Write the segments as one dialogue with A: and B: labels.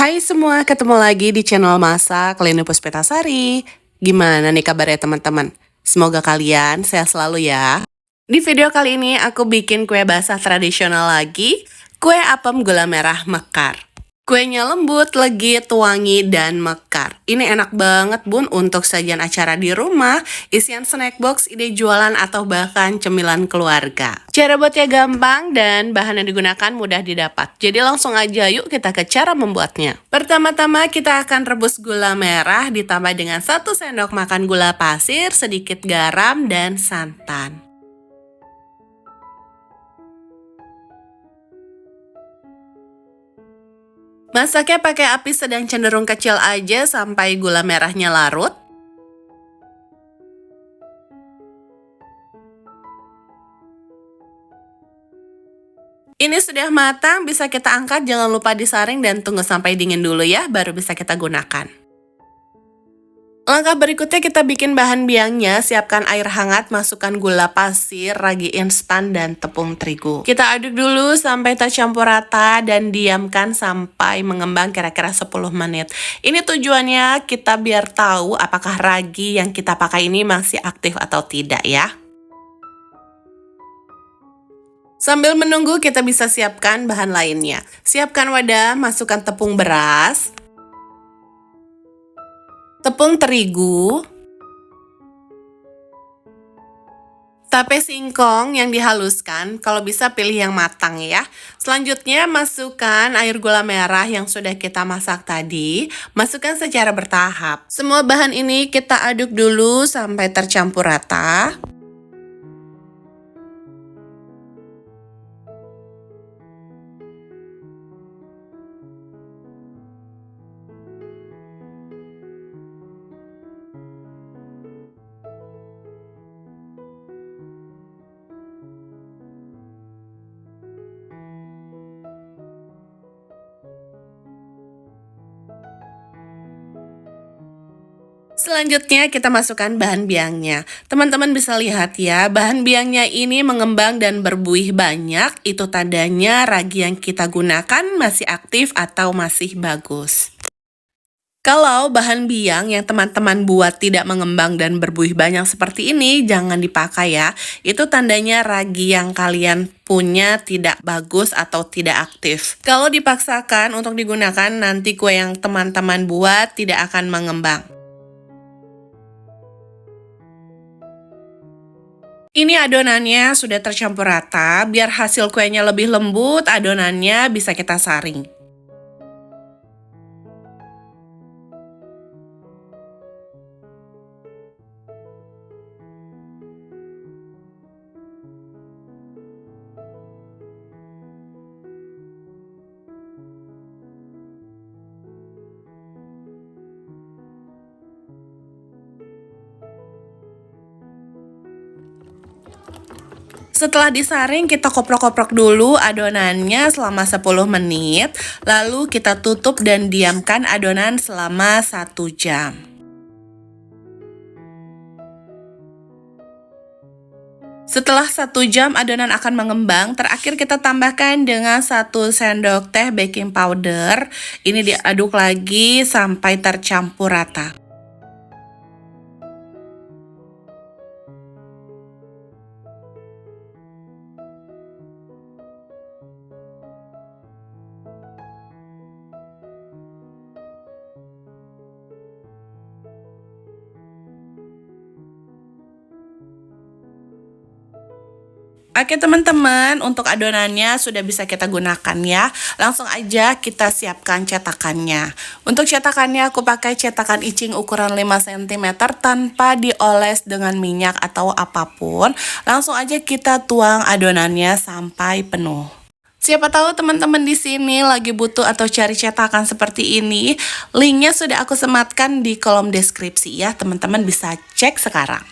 A: Hai semua, ketemu lagi di channel Masak Lini Puspitasari. Gimana nih kabarnya teman-teman? Semoga kalian sehat selalu ya. Di video kali ini aku bikin kue basah tradisional lagi, kue apem gula merah mekar. Kuenya lembut, legit, wangi, dan mekar. Ini enak banget bun untuk sajian acara di rumah, isian snack box, ide jualan, atau bahkan cemilan keluarga. Cara buatnya gampang dan bahan yang digunakan mudah didapat. Jadi langsung aja yuk kita ke cara membuatnya. Pertama-tama kita akan rebus gula merah ditambah dengan 1 sendok makan gula pasir, sedikit garam, dan santan. Masaknya pakai api sedang cenderung kecil aja sampai gula merahnya larut. Ini sudah matang, bisa kita angkat, jangan lupa disaring dan tunggu sampai dingin dulu ya, baru bisa kita gunakan. Langkah berikutnya kita bikin bahan biangnya, siapkan air hangat, masukkan gula pasir, ragi instan, dan tepung terigu. Kita aduk dulu sampai tercampur rata dan diamkan sampai mengembang kira-kira 10 menit. Ini tujuannya kita biar tahu apakah ragi yang kita pakai ini masih aktif atau tidak ya. Sambil menunggu kita bisa siapkan bahan lainnya. Siapkan wadah, masukkan tepung beras, tepung terigu, tape singkong yang dihaluskan, kalau bisa pilih yang matang ya. Selanjutnya masukkan air gula merah yang sudah kita masak tadi, masukkan secara bertahap. Semua bahan ini kita aduk dulu sampai tercampur rata. Selanjutnya kita masukkan bahan biangnya. Teman-teman bisa lihat ya, bahan biangnya ini mengembang dan berbuih banyak. Itu tandanya ragi yang kita gunakan masih aktif atau masih bagus. Kalau bahan biang yang teman-teman buat tidak mengembang dan berbuih banyak seperti ini, jangan dipakai ya. Itu tandanya ragi yang kalian punya tidak bagus atau tidak aktif. Kalau dipaksakan untuk digunakan, nanti kue yang teman-teman buat tidak akan mengembang. Ini adonannya sudah tercampur rata, biar hasil kuenya lebih lembut, adonannya bisa kita saring. Setelah disaring, kita koprok-koprok dulu adonannya selama 10 menit, lalu kita tutup dan diamkan adonan selama 1 jam. Setelah 1 jam adonan akan mengembang, terakhir kita tambahkan dengan 1 sendok teh baking powder. Ini diaduk lagi sampai tercampur rata. Oke teman-teman, untuk adonannya sudah bisa kita gunakan ya. Langsung aja kita siapkan cetakannya. Untuk cetakannya aku pakai cetakan icing ukuran 5 cm tanpa dioles dengan minyak atau apapun. Langsung aja kita tuang adonannya sampai penuh. Siapa tahu teman-teman di sini lagi butuh atau cari cetakan seperti ini, linknya sudah aku sematkan di kolom deskripsi ya, teman-teman bisa cek sekarang.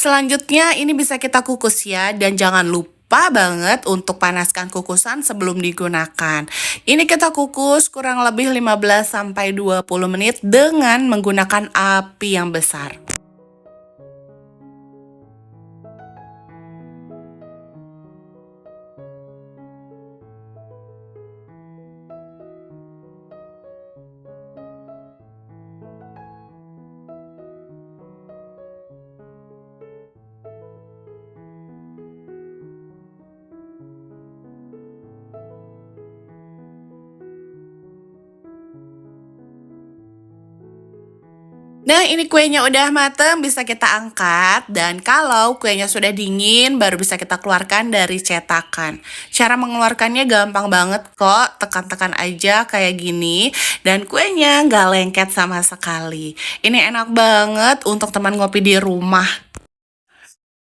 A: Selanjutnya ini bisa kita kukus ya, dan jangan lupa banget untuk panaskan kukusan sebelum digunakan. Ini kita kukus kurang lebih 15-20 menit dengan menggunakan api yang besar. Nah, ini kuenya udah mateng, bisa kita angkat. Dan kalau kuenya sudah dingin, baru bisa kita keluarkan dari cetakan. Cara mengeluarkannya gampang banget kok, tekan-tekan aja kayak gini. Dan kuenya nggak lengket sama sekali. Ini enak banget untuk teman ngopi di rumah.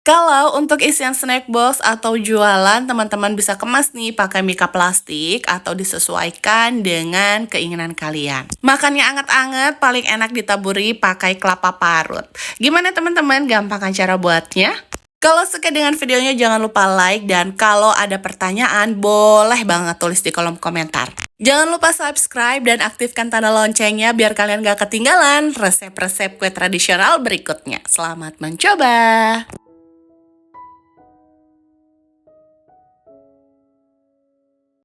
A: Kalau untuk isian snack box atau jualan, teman-teman bisa kemas nih pakai mika plastik atau disesuaikan dengan keinginan kalian. Makannya anget-anget, paling enak ditaburi pakai kelapa parut. Gimana teman-teman, gampang kan cara buatnya? Kalau suka dengan videonya jangan lupa like, dan kalau ada pertanyaan boleh banget tulis di kolom komentar. Jangan lupa subscribe dan aktifkan tanda loncengnya biar kalian gak ketinggalan resep-resep kue tradisional berikutnya. Selamat mencoba!